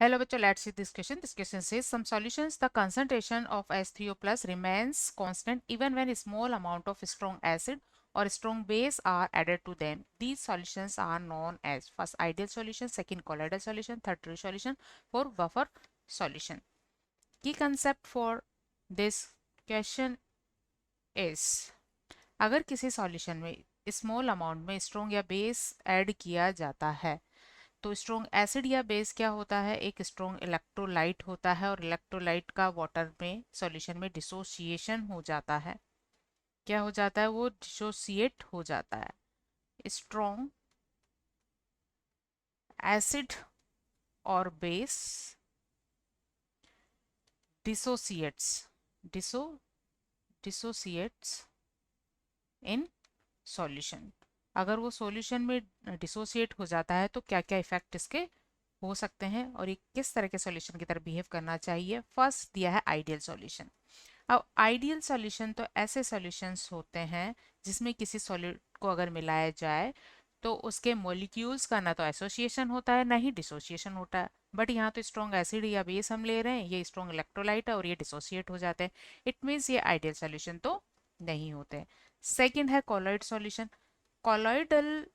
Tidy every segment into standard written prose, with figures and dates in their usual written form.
Hello bachcho, let's see this question. This question says some solutions the concentration of H3O plus remains constant even when a small amount of strong acid or strong base are added to them. These solutions are known as first ideal solution, second colloidal solution, third true solution, fourth buffer solution. Key concept for this question is अगर किसी solution में small amount में strong या base add किया जाता है तो strong acid या बेस क्या होता है, एक स्ट्रॉन्ग इलेक्ट्रोलाइट होता है और इलेक्ट्रोलाइट का वाटर में सॉल्यूशन में डिसोसिएशन हो जाता है। क्या हो जाता है, वो डिसोसिएट हो जाता है। स्ट्रॉन्ग एसिड और base dissociates disso dissociates in solution. अगर वो सॉल्यूशन में डिसोसिएट हो जाता है तो क्या क्या इफेक्ट इसके हो सकते हैं और ये किस तरह के सॉल्यूशन की तरह बिहेव करना चाहिए। फर्स्ट दिया है आइडियल सॉल्यूशन। अब आइडियल सॉल्यूशन तो ऐसे सॉल्यूशंस होते हैं जिसमें किसी सॉलिड को अगर मिलाया जाए तो उसके मॉलिक्यूल्स का ना तो एसोसिएशन होता है ना ही डिसोसिएशन होता है। बट यहाँ तो स्ट्रॉन्ग एसिड या बेस हम ले रहे हैं, ये स्ट्रॉन्ग इलेक्ट्रोलाइट है और ये डिसोसिएट हो जाते हैं। इट मीन्स ये आइडियल सॉल्यूशन तो नहीं होते। सेकेंड है कॉलॉइड सॉल्यूशन। कॉलॉइडल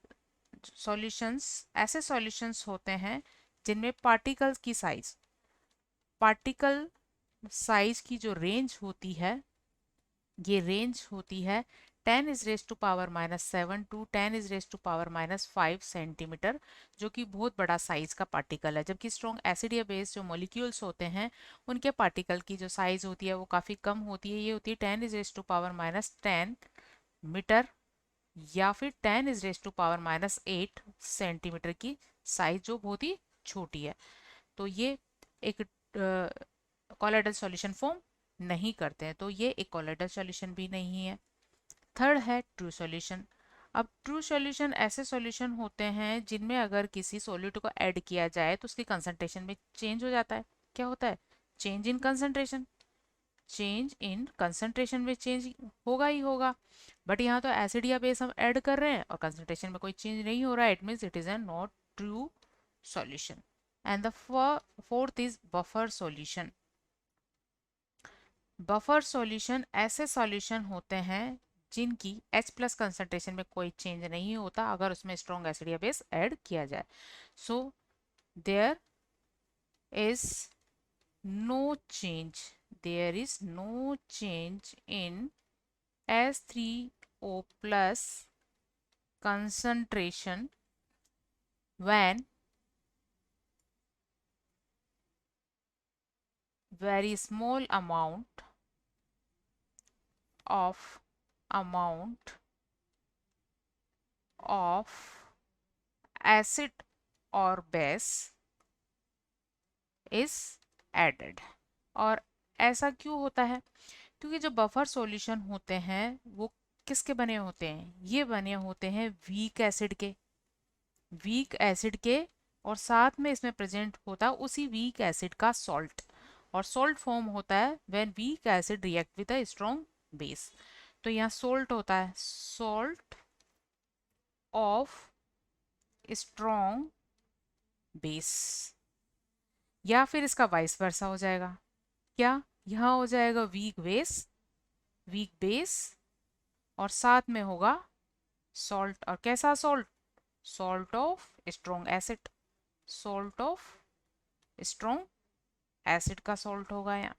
सॉल्यूशंस ऐसे सॉल्यूशंस होते हैं जिनमें पार्टिकल साइज की जो रेंज होती है, ये रेंज होती है 10 is raise to power -7 to 10 is raise to power -5 centimetre, जो कि बहुत बड़ा साइज का पार्टिकल है। जबकि स्ट्रॉन्ग एसिड या बेस जो मॉलिक्यूल्स होते हैं उनके पार्टिकल की जो साइज होती है वो काफ़ी कम होती है। ये होती है 10 is raise to power -10 metre या फिर 10 is raise to power -8 centimetre की साइज, जो बहुत ही छोटी है। तो ये एक कॉलोइडल सॉल्यूशन फॉर्म नहीं करते हैं, तो ये एक कॉलोइडल सॉल्यूशन भी नहीं है। थर्ड है ट्रू सॉल्यूशन। अब ट्रू सॉल्यूशन ऐसे सॉल्यूशन होते हैं जिनमें अगर किसी सॉल्यूट को ऐड किया जाए तो उसकी कंसंट्रेशन में चेंज हो जाता है। क्या होता है, change in concentration. Change in concentration में चेंज होगा ही होगा। बट यहाँ तो एसिड या बेस हम ऐड कर रहे हैं और कंसंट्रेशन में कोई चेंज नहीं हो रहा है। It means it is a not true solution. And the fourth is buffer solution. Buffer solution ऐसे सॉल्यूशन होते हैं जिनकी H प्लस कंसंट्रेशन में कोई चेंज नहीं होता अगर उसमें स्ट्रॉन्ग एसिड या बेस ऐड किया जाए। So there is no change there is no change in H3O plus concentration when very small of amount of acid or base is added। और ऐसा क्यों होता है, क्योंकि जो बफर सॉल्यूशन होते हैं वो किसके बने होते हैं, ये बने होते हैं वीक एसिड के और साथ में इसमें प्रेजेंट होता है उसी वीक एसिड का सॉल्ट। और सॉल्ट फॉर्म होता है when weak acid react with a strong base. तो यहाँ सोल्ट होता है, सॉल्ट ऑफ स्ट्रॉन्ग बेस, या फिर इसका वाइस वर्सा हो जाएगा। क्या, यहाँ हो जाएगा वीक बेस और साथ में होगा सॉल्ट। और कैसा salt, salt of strong acid, salt of strong acid का सॉल्ट होगा यहाँ।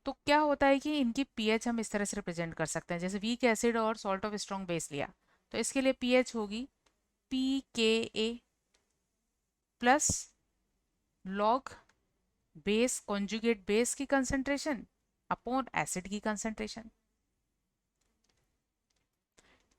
तो क्या होता है कि इनकी पीएच हम इस तरह से रिप्रेजेंट कर सकते हैं, जैसे वीक एसिड और सॉल्ट ऑफ स्ट्रॉन्ग बेस लिया तो इसके लिए पीएच होगी pKa plus log base conjugate base की कंसंट्रेशन अपॉन एसिड की कंसंट्रेशन।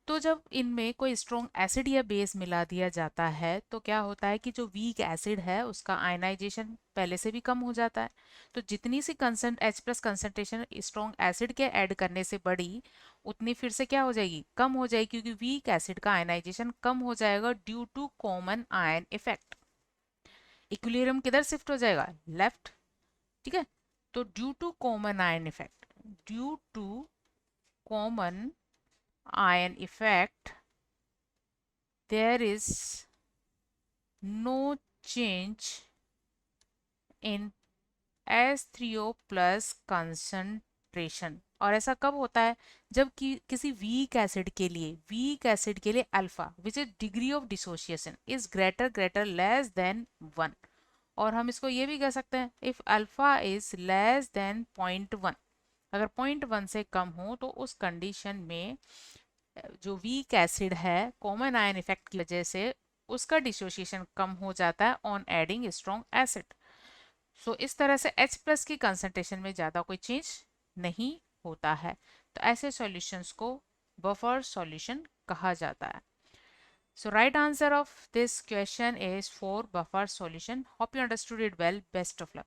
तो जब इनमें कोई स्ट्रॉन्ग एसिड या बेस मिला दिया जाता है तो क्या होता है कि जो वीक एसिड है उसका आयनाइजेशन पहले से भी कम हो जाता है। तो जितनी सी H plus concentration strong acid के ऐड करने से बढ़ी उतनी फिर से क्या हो जाएगी, कम हो जाएगी, क्योंकि वीक एसिड का आयनाइजेशन कम हो जाएगा due to common ion effect. Equilibrium किधर शिफ्ट हो जाएगा, लेफ्ट। ठीक है, तो due to common ion effect, due to common ion effect there is no change in H3O plus concentration. और ऐसा कब होता है? जब कि किसी वीक एसिड के लिए alpha which is degree of dissociation is greater less than 1। और हम इसको ये भी कह सकते हैं if alpha is less than 0.1, अगर 0.1 से कम हो तो उस कंडीशन में जो वीक एसिड है कॉमन आयन इफेक्ट की वजह से उसका डिसोसिएशन कम हो जाता है ऑन एडिंग स्ट्रॉन्ग एसिड। सो इस तरह से H प्लस की कंसंट्रेशन में ज़्यादा कोई चेंज नहीं होता है, तो ऐसे सॉल्यूशंस को बफर सॉल्यूशन कहा जाता है। So right answer of this question is 4 buffer solution. Hope you understood it well. Best of luck.